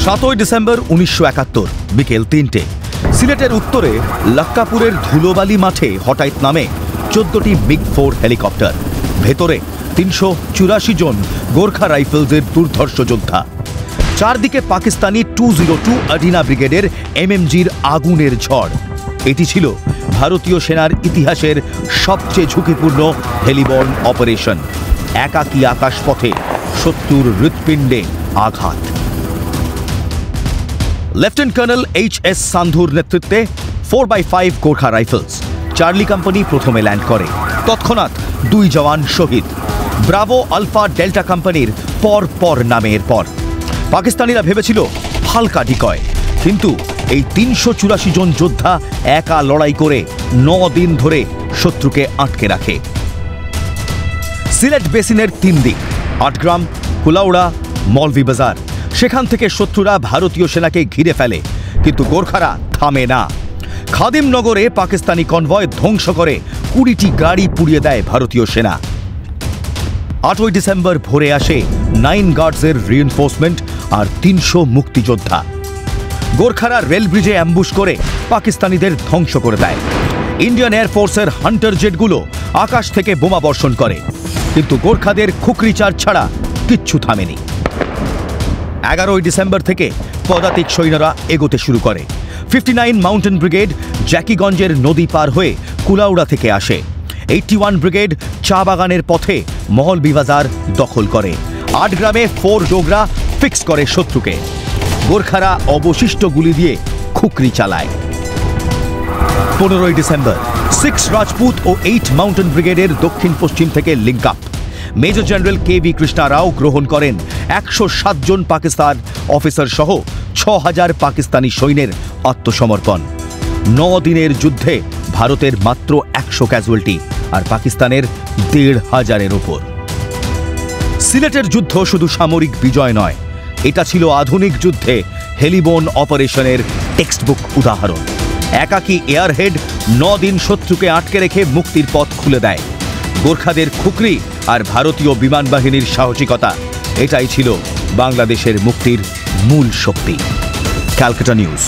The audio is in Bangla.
7 ডিসেম্বর 1971 বিকেল 3টে সিলেটের উত্তরে লক্কাপুরের ধুলোবালি মাঠে হঠাৎ নামে 14টি মিগ-4 হেলিকপ্টার। ভেতরে 384 জন গোর্খা রাইফেলসের দুর্ধর্ষ যোদ্ধা। চারদিকে পাকিস্তানি 202 আডিনা ব্রিগেডের এমএমজির আগুনের ঝড়। এটি ছিল ভারতীয় সেনার ইতিহাসের সবচেয়ে ঝুঁকিপূর্ণ হেলিবর্ন অপারেশন। একাকী আকাশপথে শত্রুর হৃৎপিণ্ডে আঘাত। Lieutenant colonel HS. সান্ধুর নেতৃত্বে 4x5 Gorkha rifles Charlie company প্রথমে ল্যান্ড করে। তৎক্ষণাৎ 2 জওয়ান শহীদ। ব্রাভো আলফা ডেল্টা কোম্পানির পর নামে এরপর। পাকিস্তানিরা ভেবেছিল হালকা ডিকয়, কিন্তু এই 384 জন যোদ্ধা একা লড়াই করে 9 দিন ধরে শত্রুকে আটকে রাখে। সিলেট বেসিনের 3 দিক, আটগ্রাম, কুলাউড়া, মৌলভীবাজার, সেখান থেকে শত্রুরা ভারতীয় সেনাকে ঘিরে ফেলে, কিন্তু গোর্খারা থামে না। খাদিমনগরে পাকিস্তানি কনভয় ধ্বংস করে 20টি গাড়ি পুড়িয়ে দেয় ভারতীয় সেনা। 8 ডিসেম্বর ভোরে আসে 9 গার্ডসের রিইনফোর্সমেন্ট আর 300 মুক্তিযোদ্ধা। গোর্খারা রেল ব্রিজে অ্যাম্বুশ করে পাকিস্তানিদের ধ্বংস করে দেয়। ইন্ডিয়ান এয়ারফোর্সের হান্টার জেটগুলো আকাশ থেকে বোমা বর্ষণ করে, কিন্তু গোর্খাদের খুকরিচার ছাড়া কিচ্ছু থামেনি। 11 ডিসেম্বর থেকে পদাতিক সৈন্যরা এগোতে শুরু করে। 59 মাউন্টেন ব্রিগেড জ্যাকিগঞ্জের নদী পার হয়ে কুলাউড়া থেকে আসে। 81 ব্রিগেড চা বাগানের পথে মৌলভীবাজার দখল করে। আটগ্রামে 4 ডোগরা ফিক্স করে শত্রুকে। গোর্খারা অবশিষ্ট গুলি দিয়ে খুকরি চালায়। 15 ডিসেম্বর 6 রাজপুত ও 8 মাউন্টেন ব্রিগেডের দক্ষিণ পশ্চিম থেকে link up. Major general K V. Krishna Rao গ্রহণ করেন 107 জন পাকিস্তান অফিসার সহ 6000 পাকিস্তানি সৈন্যের আত্মসমর্পণ। 9 দিনের যুদ্ধে ভারতের মাত্র 100 ক্যাজুয়ালিটি আর পাকিস্তানের 1500-এর ওপর। সিলেটের যুদ্ধ শুধু সামরিক বিজয় নয়, এটা ছিল আধুনিক যুদ্ধে হেলিবোর্ন অপারেশনের টেক্সটবুক উদাহরণ। একাকী এয়ারহেড 9 দিন শত্রুকে আটকে রেখে মুক্তির পথ খুলে দেয়। গোর্খাদের খুকরি আর ভারতীয় বিমান বাহিনীর সাহসিকতা, এটাই ছিল বাংলাদেশের মুক্তির মূল শক্তি। ক্যালকাটা নিউজ।